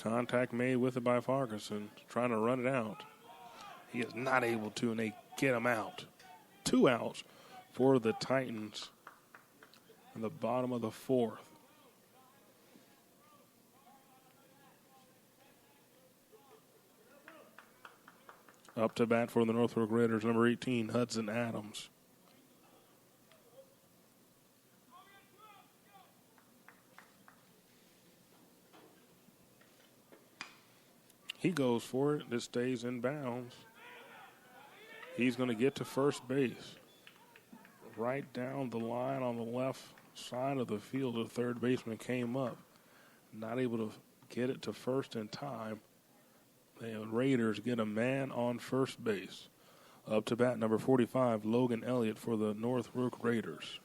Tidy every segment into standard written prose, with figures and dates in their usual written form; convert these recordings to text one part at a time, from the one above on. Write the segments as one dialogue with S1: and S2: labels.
S1: Contact made with it by Farquharson, trying to run it out. He is not able to, and they get him out. 2 outs for the Titans in the bottom of the 4th. Up to bat for the Northbrook Raiders, number 18, Hudson Adams. He goes for it. This stays in bounds. He's going to get to first base. Right down the line on the left side of the field, the third baseman came up. Not able to get it to first in time. The Raiders get a man on first base. Up to bat, number 45, Logan Elliott for the Northbrook Raiders.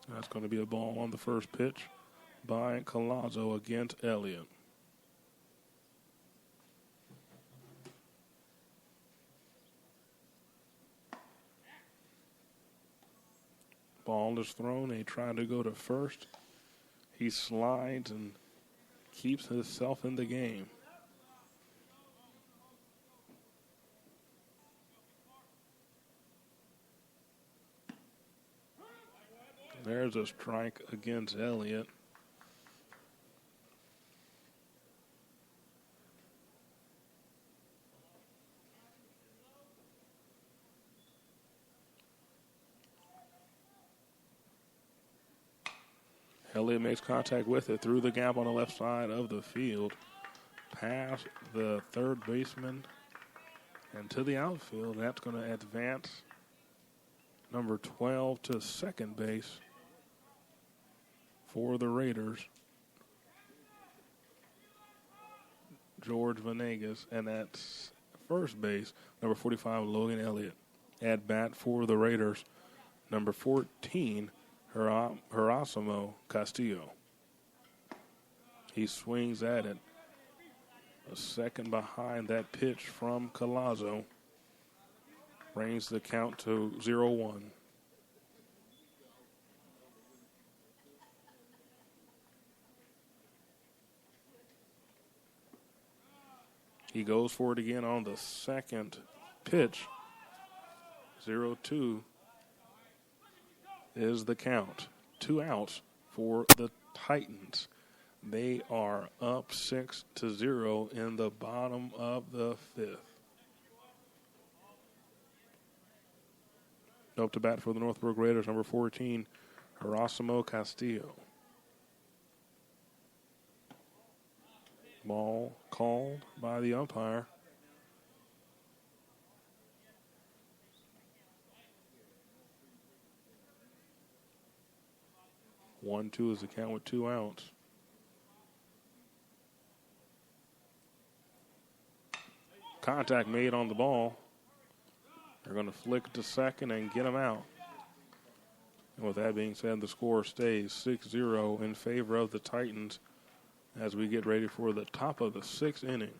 S1: That's going to be a ball on the first pitch by Colazzo against Elliott. Ball is thrown. He tried to go to first. He slides and keeps himself in the game. There's a strike against Elliott. Elliott makes contact with it through the gap on the left side of the field, past the third baseman and to the outfield. That's going to advance number 12 to second base for the Raiders, George Venegas, and at first base, number 45, Logan Elliott. At bat for the Raiders, number 14, Gerasimo Castillo. He swings at it. A second behind that pitch from Colazzo. Brings the count to 0-1. He goes for it again on the second pitch. 0-2 is the count. 2 outs for the Titans. They are up 6-0 in the bottom of the 5th. Up to bat for the Northbrook Raiders, number 14, Gerasimo Castillo. Ball called by the umpire. One, two is the count with 2 outs. Contact made on the ball. They're going to flick to second and get him out. And with that being said, the score stays 6-0 in favor of the Titans as we get ready for the top of the 6th inning.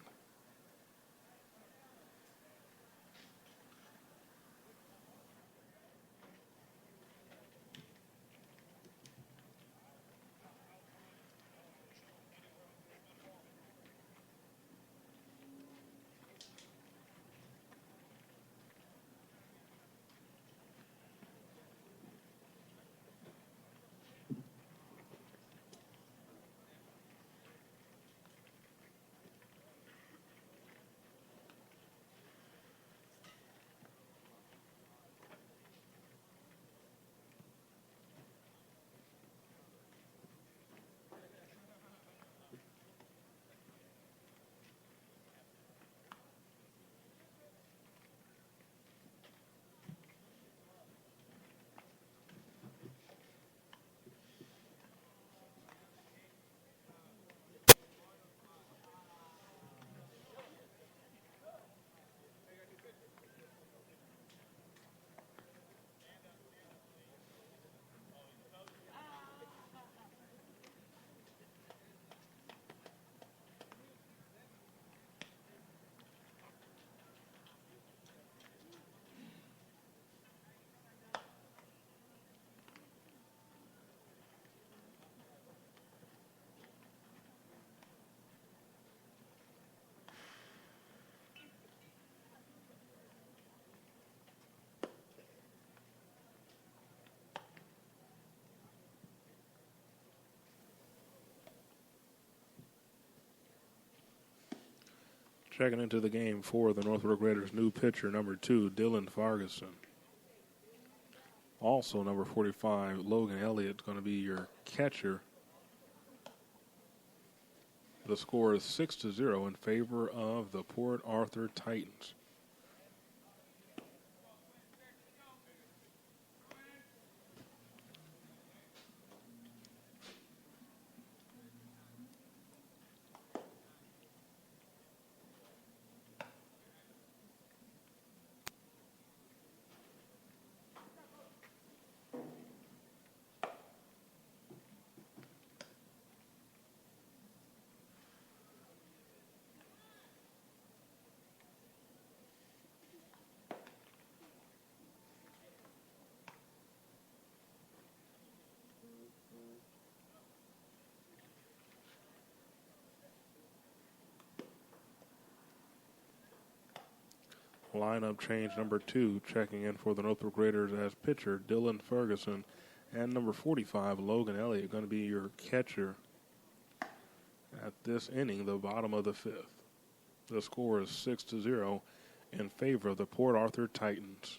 S1: Checking into the game for the Northbrook Raiders, new pitcher, number 2, Dylan Ferguson. Also, number 45, Logan Elliott, going to be your catcher. The score is 6-0 in favor of the Port Arthur Titans. Lineup change number 2, checking in for the Northbrook Raiders as pitcher, Dylan Ferguson. And number 45, Logan Elliott, going to be your catcher at this inning, the bottom of the 5th. The score is 6-0 in favor of the Port Arthur Titans.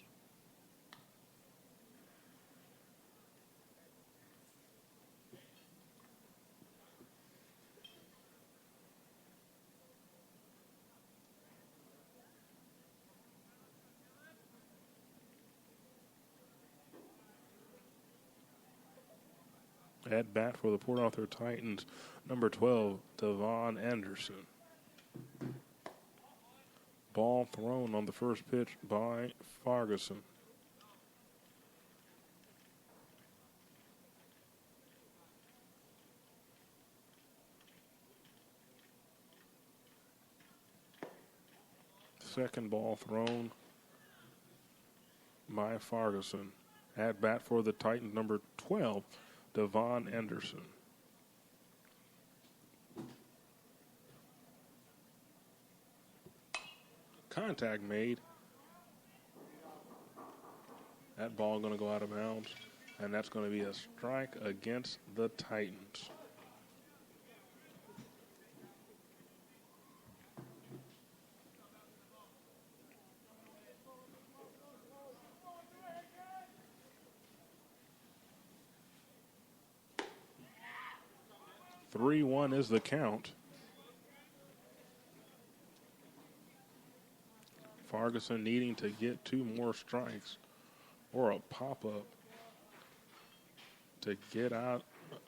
S1: At bat for the Port Arthur Titans, number 12, Devon Anderson. Ball thrown on the first pitch by Ferguson. Second ball thrown by Ferguson. At bat for the Titans, number 12, Devon Anderson. Contact made. That ball going to go out of bounds, and that's going to be a strike against the Titans. Three-one is the count. Ferguson needing to get 2 more strikes or a pop-up to get out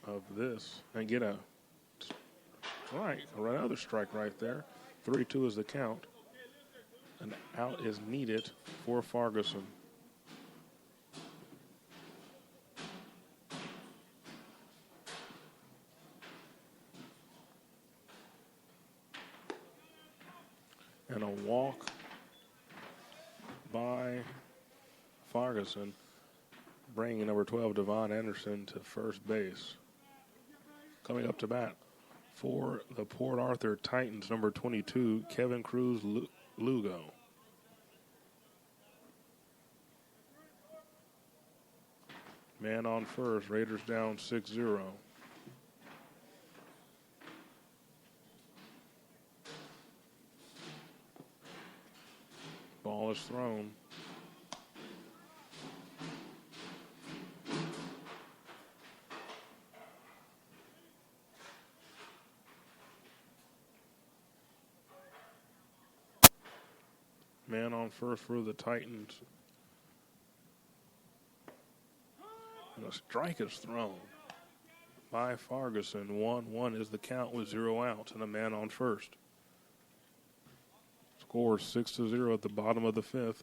S1: of this and get a strike, or another strike right there. 3-2 is the count. An out is needed for Ferguson. And a walk by Ferguson, bringing number 12, Devon Anderson, to first base. Coming up to bat for the Port Arthur Titans, number 22, Kevin Cruz Lugo. Man on first, Raiders down 6-0. Ball is thrown. Man on first for the Titans. And a strike is thrown by Ferguson. 1-1 is the count with 0 outs and a man on first. Score 6-0 at the bottom of the 5th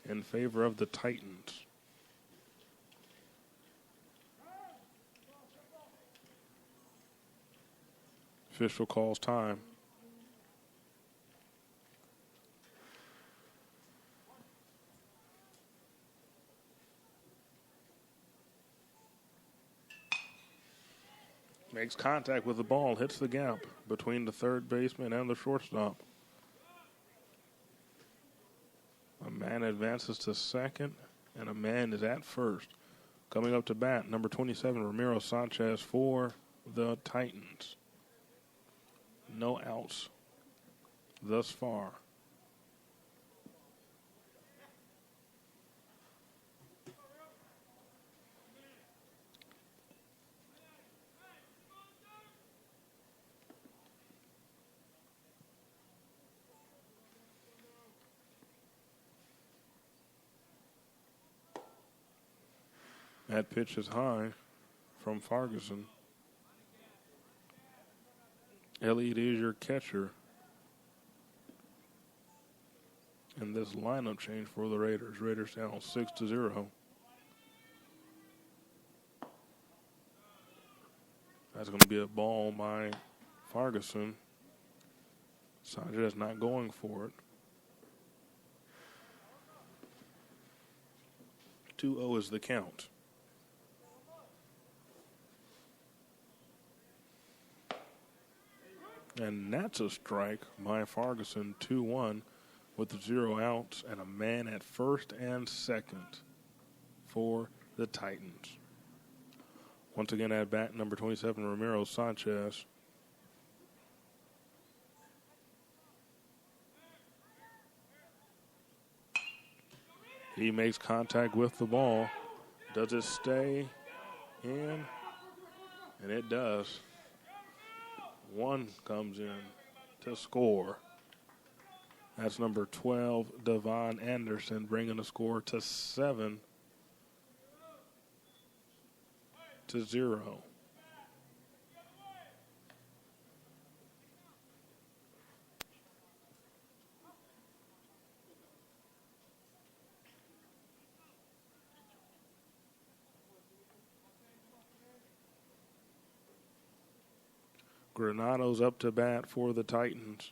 S1: in favor of the Titans. Official calls time. Makes contact with the ball, hits the gap between the third baseman and the shortstop. A man advances to second, and a man is at first. Coming up to bat, number 27, Ramiro Sanchez for the Titans. No outs. thus far. That pitch is high from Ferguson. Elliott is your catcher in this lineup change for the Raiders. Raiders down 6-0. That's going to be a ball by Ferguson. Sanchez not going for it. 2-0 is the count. And that's a strike by Ferguson, 2-1 with 0 outs and a man at first and second for the Titans. Once again at bat, number 27, Ramiro Sanchez. He makes contact with the ball. Does it stay in? And it does. One comes in to score. That's number 12, Devon Anderson, bringing the score to 7-0. Granado's up to bat for the Titans.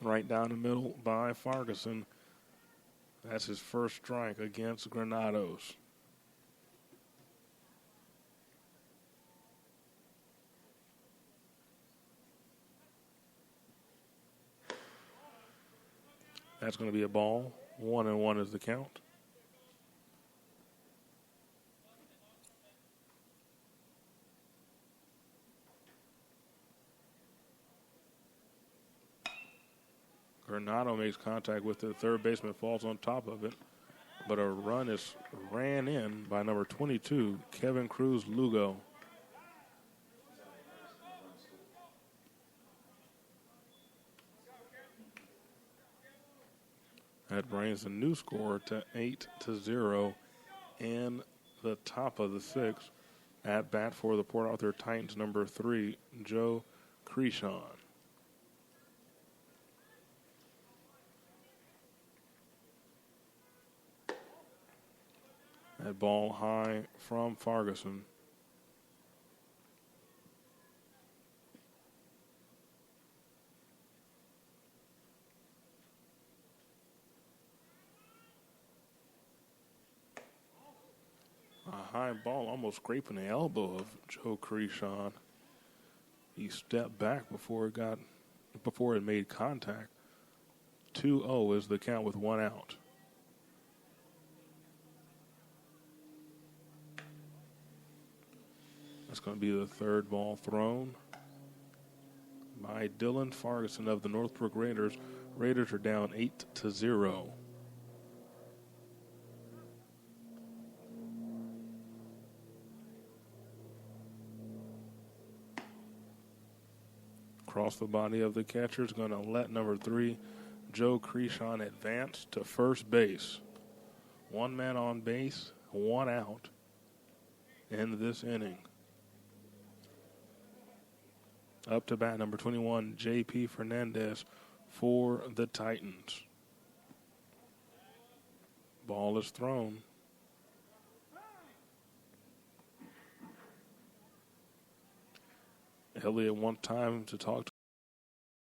S1: Right down the middle by Ferguson. That's his first strike against Granados. That's going to be a ball. 1-1 is the count. Granado makes contact with it. The third baseman falls on top of it. But a run is ran in by number 22, Kevin Cruz Lugo. That brings the new score to 8-0 in the top of the sixth. At bat for the Port Arthur Titans, number 3, Joe Creashon. That ball high from Ferguson. A high ball almost scraping the elbow of Joe Creashon. He stepped back before it made contact. 2-0 is the count with 1 out. That's going to be the third ball thrown by Dylan Ferguson of the Northbrook Raiders. Raiders are down 8-0. Across the body of the catcher is going to let number 3, Joe Creashon, advance to first base. 1 man on base, 1 out in this inning. Up to bat, number 21, J.P. Fernandez for the Titans. Ball is thrown. Elliott wants time to talk